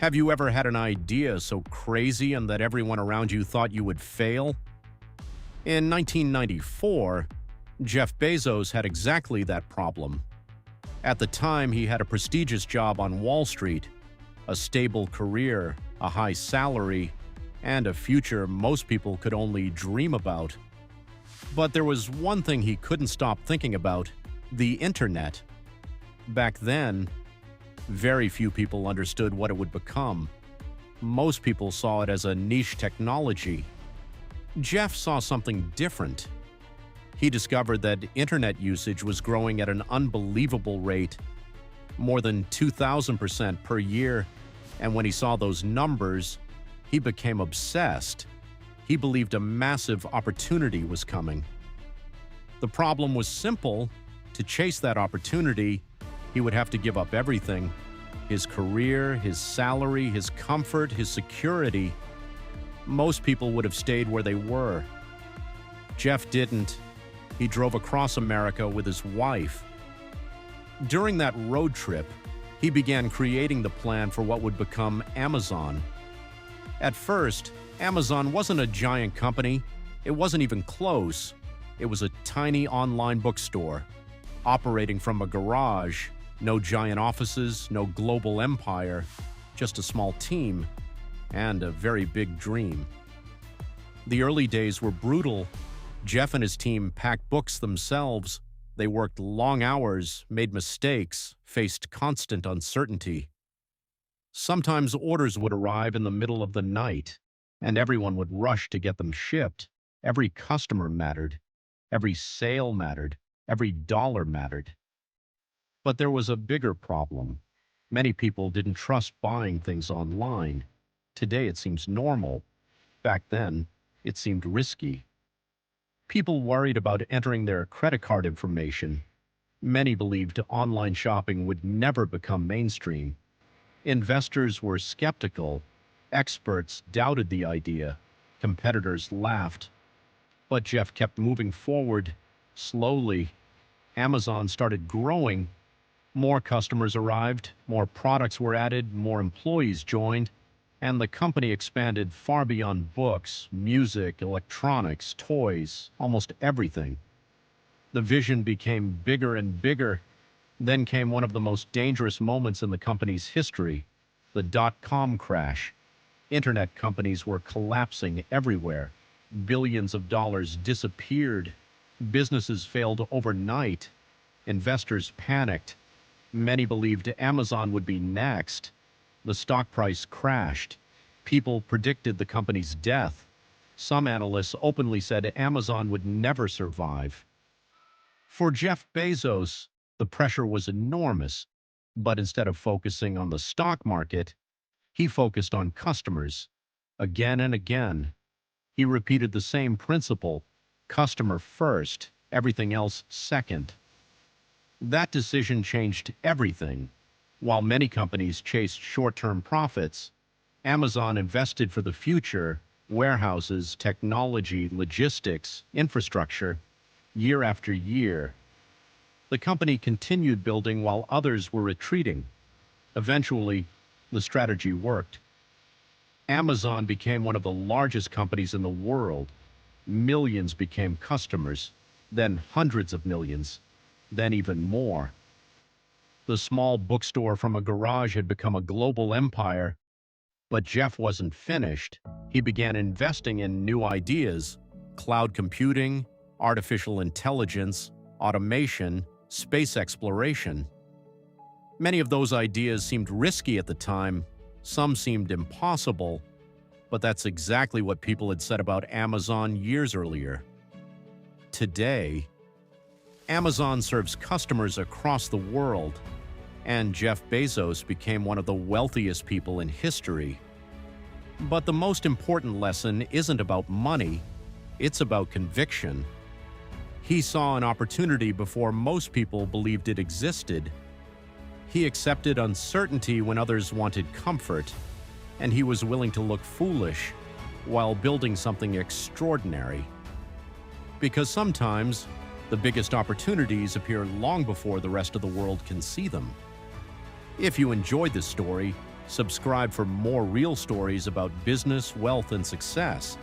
Have you ever had an idea so crazy and that everyone around you thought you would fail? In 1994, Jeff Bezos had exactly that problem. At the time, he had a prestigious job on Wall Street, a stable career, a high salary, and a future most people could only dream about. But there was one thing he couldn't stop thinking about: the internet. Back then, very few people understood what it would become. Most people saw it as a niche technology. Jeff saw something different. He discovered that internet usage was growing at an unbelievable rate, more than 2,000% per year, and when he saw those numbers, he became obsessed. He believed a massive opportunity was coming. The problem was simple. To chase that opportunity, he would have to give up everything: his career, his salary, his comfort, his security. Most people would have stayed where they were. Jeff didn't. He drove across America with his wife. During that road trip, he began creating the plan for what would become Amazon. At first, Amazon wasn't a giant company. It wasn't even close. It was a tiny online bookstore, operating from a garage. No giant offices, no global empire, just a small team and a very big dream. The early days were brutal. Jeff and his team packed books themselves. They worked long hours, made mistakes, faced constant uncertainty. Sometimes orders would arrive in the middle of the night, and everyone would rush to get them shipped. Every customer mattered. Every sale mattered. Every dollar mattered. But there was a bigger problem. Many people didn't trust buying things online. Today it seems normal. Back then, it seemed risky. People worried about entering their credit card information. Many believed online shopping would never become mainstream. Investors were skeptical. Experts doubted the idea. Competitors laughed. But Jeff kept moving forward. Slowly, Amazon started growing. More customers arrived, more products were added, more employees joined, and the company expanded far beyond books, music, electronics, toys, almost everything. The vision became bigger and bigger. Then came one of the most dangerous moments in the company's history: the dot-com crash. Internet companies were collapsing everywhere. Billions of dollars disappeared. Businesses failed overnight. Investors panicked. Many believed Amazon would be next. The stock price crashed. People predicted the company's death. Some analysts openly said Amazon would never survive. For Jeff Bezos, the pressure was enormous. But instead of focusing on the stock market, he focused on customers. Again and again, he repeated the same principle: customer first, everything else second. That decision changed everything. While many companies chased short-term profits, Amazon invested for the future: warehouses, technology, logistics, infrastructure. Year after year, the company continued building while others were retreating. Eventually, the strategy worked. Amazon became one of the largest companies in the world. Millions became customers, then hundreds of millions, then even more. The small bookstore from a garage had become a global empire. But Jeff wasn't finished. He began investing in new ideas: cloud computing, artificial intelligence, automation, space exploration. Many of those ideas seemed risky at the time. Some seemed impossible. But that's exactly what people had said about Amazon years earlier. Today, Amazon serves customers across the world, and Jeff Bezos became one of the wealthiest people in history. But the most important lesson isn't about money, it's about conviction. He saw an opportunity before most people believed it existed. He accepted uncertainty when others wanted comfort, and he was willing to look foolish while building something extraordinary. Because sometimes, the biggest opportunities appear long before the rest of the world can see them. If you enjoyed this story, Subscribe for more real stories about business, wealth, and success.